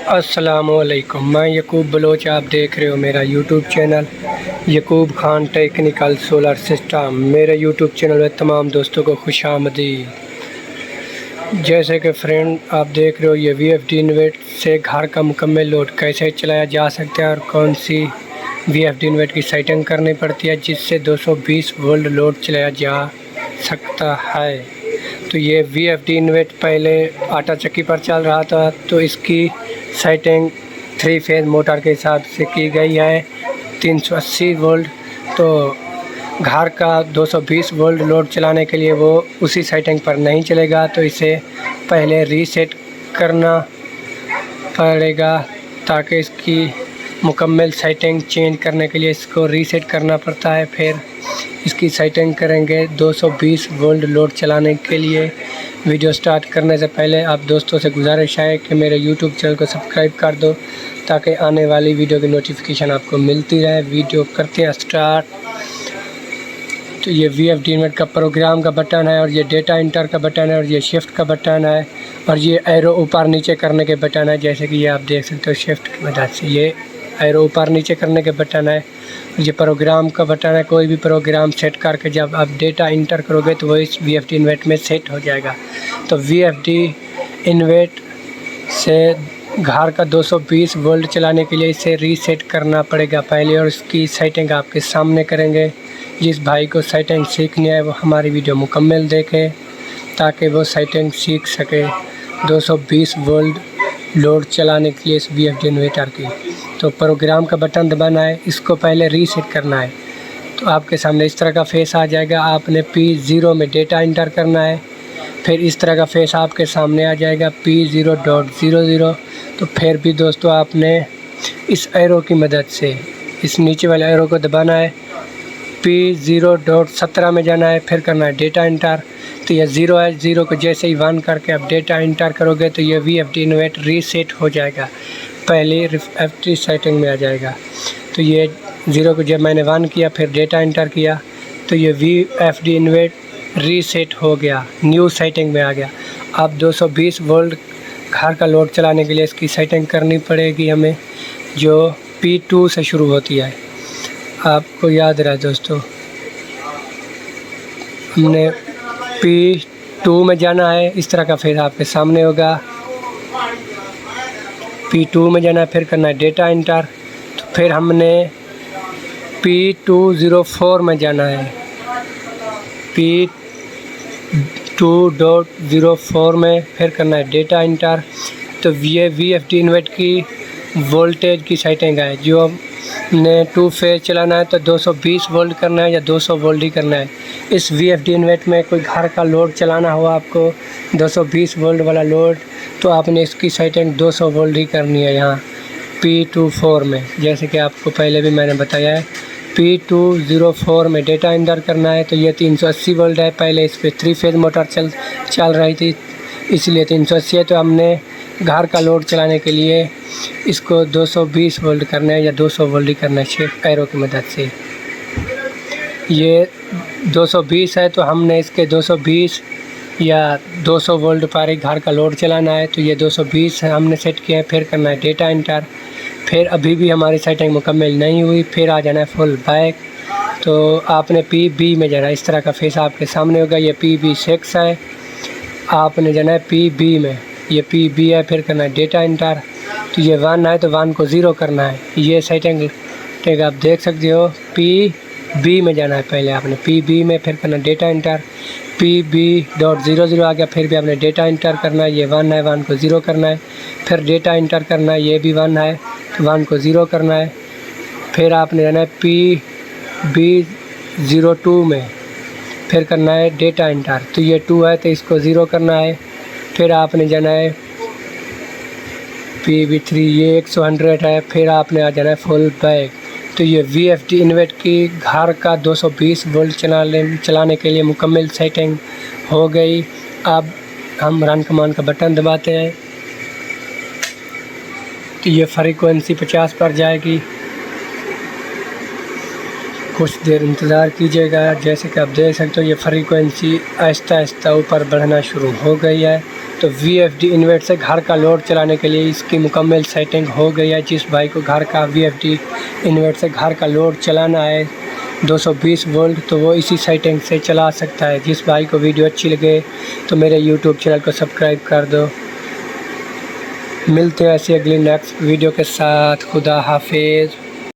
अस्सलामुअलैकुम, मैं यकूब बलोच। आप देख रहे हो मेरा YouTube channel Yakub Khan technical solar system. मेरे यूट्यूब चैनल में तमाम दोस्तों को खुशामदीद। जैसे कि फ्रेंड आप देख रहे हो, ये VFD इन्वर्टर से घर का मुकम्मल लोड कैसे चलाया जा सकता है और कौन सी VFD इन्वर्टर की सेटिंग करनी पड़ती है जिससे 220 वोल्ट लोड चलाया जा सकता है। तो ये VFD इन्वर्टर पहले आटा चक्की पर चल रहा था, तो इसकी सेटिंग 3 फेज़ मोटर के हिसाब से की गई है 380 वोल्ट। तो घर का 220 वोल्ट लोड चलाने के लिए वो उसी सेटिंग पर नहीं चलेगा, तो इसे पहले रीसेट करना पड़ेगा। ताकि इसकी मुकम्मल सेटिंग चेंज करने के लिए इसको रीसेट करना पड़ता है। फिर इसकी सेटिंग करेंगे 220 वोल्ट लोड चलाने के लिए। वीडियो स्टार्ट करने से पहले आप दोस्तों से गुजारिश है कि मेरे YouTube चैनल को सब्सक्राइब कर दो ताकि आने वाली वीडियो की नोटिफिकेशन आपको मिलती रहे। वीडियो करते हैं स्टार्ट। तो ये VFD इन्वर्टर का प्रोग्राम का बटन है और ये डेटा इंटर का बटन है और ये शिफ्ट का बटन है और ये एरो ऊपर नीचे करने के बटन है। जैसे कि ये आप देख सकते हो, शिफ्ट की मदद से ये एरो ऊपर नीचे करने के बटन है। ये प्रोग्राम का बटन है। कोई भी प्रोग्राम सेट करके जब आप डेटा इंटर करोगे तो वो इस VFD इन्वर्टर में सेट हो जाएगा। तो VFD इन्वर्टर से घर का 220 वोल्ट चलाने के लिए इसे रीसेट करना पड़ेगा पहले, और इसकी सेटिंग आपके सामने करेंगे। जिस भाई को सेटिंग सीखनी है वो हमारी वीडियो मुकम्मल देखे ताकि वो सेटिंग सीख सके 220 वोल्ट लोड चलाने के लिए इस VFD इन्वर्टर की। तो प्रोग्राम का बटन दबाना है, इसको पहले रीसेट करना है। तो आपके सामने इस तरह का फेस आ जाएगा। आपने P0 में डेटा इंटर करना है। फिर इस तरह का फेस आपके सामने आ जाएगा P0.00। तो फिर भी दोस्तों आपने इस एरो की मदद से इस नीचे वाले एरो को दबाना है। P0.17 में जाना है, फिर करना है डेटा इंटर। तो यह 0 है, 0 को जैसे ही 1 करके आप डेटा इंटर करोगे तो ये VFD इन्वर्टर रीसेट हो जाएगा, पहले रिफ्रेश सेटिंग में आ जाएगा। तो ये 0 को जब मैंने 1 किया फिर डेटा इंटर किया तो ये VFD इन्वर्टर रीसेट हो गया, न्यू सेटिंग में आ गया। अब 220 वोल्ट घर का लोड चलाने के लिए इसकी सेटिंग करनी पड़ेगी हमें, जो P2 से शुरू होती है। आपको याद रहा दोस्तों, हमने P2 में जाना है। इस तरह का फिर आपके सामने होगा। P2 में जाना है, फिर करना है डेटा इंटर। तो फिर हमने P204 में जाना है। P2.04 में फिर करना है डेटा इंटर। तो ये VFD इन्वर्टर की वोल्टेज की सेटिंग है। जो ने 2 फेज़ चलाना है तो 220 वोल्ट करना है या 200 वोल्ट ही करना है। इस VFD इन्वर्टर में कोई घर का लोड चलाना हो आपको 220 वोल्ट वाला लोड, तो आपने इसकी सेटिंग 200 वोल्ट ही करनी है यहाँ P24 में। जैसे कि आपको पहले भी मैंने बताया है, P204 में डेटा इंटर करना है। तो ये 380 वोल्ट है। पहले इस पर 3 फेज़ मोटर चल रही थी, इसलिए 380 है। तो हमने घर का लोड चलाने के लिए इसको 220 वोल्ट करना है या 200 वोल्ट ही करना है शिफ्ट एरो की मदद से। ये 220 है तो हमने इसके 220 या 200 वोल्ट पर ही घर का लोड चलाना है। तो ये 220 है हमने सेट किया है। फिर करना है डेटा इंटर। फिर अभी भी हमारी सेटिंग मुकम्मल नहीं हुई, फिर आ जाना है फुल बैक। तो आपने PB में जाना है। इस तरह का फेस आपके सामने होगा। ये PB6 है, आपने जाना है PB में। ये PB है, फिर करना है डेटा इंटर। तो ये 1 है तो 1 को 0 करना है। ये सेटिंग आप देख सकते हो। PB में जाना है, पहले आपने PB में, फिर करना डेटा इंटर। PB.00 आ गया, फिर भी आपने डेटा इंटर करना है। ये 1 है, 1 को 0 करना है। फिर डेटा इंटर करना है। ये भी 1 है तो 1 को 0 करना है। फिर आपने जाना है PB02 में, फिर करना है डेटा इंटर। तो ये 2 है तो इसको 0 करना है। फिर आपने जाना है PB3, ये 100 है। फिर आपने आ जाना है फुल बैक। तो ये VFD इन्वर्टर की घर का 220 वोल्ट चलाने के लिए मुकम्मल सेटिंग हो गई। अब हम रन कमांड का बटन दबाते हैं तो ये फ्रीक्वेंसी 50 पर जाएगी। कुछ देर इंतज़ार कीजिएगा। जैसे कि आप देख सकते हो ये फ्रीक्वेंसी आहिस्ता आहिस्ता ऊपर बढ़ना शुरू हो गई है। तो VFD इन्वर्टर से घर का लोड चलाने के लिए इसकी मुकम्मल सेटिंग हो गई है। जिस भाई को घर का VFD इन्वर्टर से घर का लोड चलाना है 220 वोल्ट, तो वो इसी सेटिंग से चला सकता है। जिस भाई को वीडियो अच्छी लगे तो मेरे YouTube चैनल को सब्सक्राइब कर दो। मिलते हैं ऐसी अगली नेक्स्ट वीडियो के साथ। खुदा हाफिज़।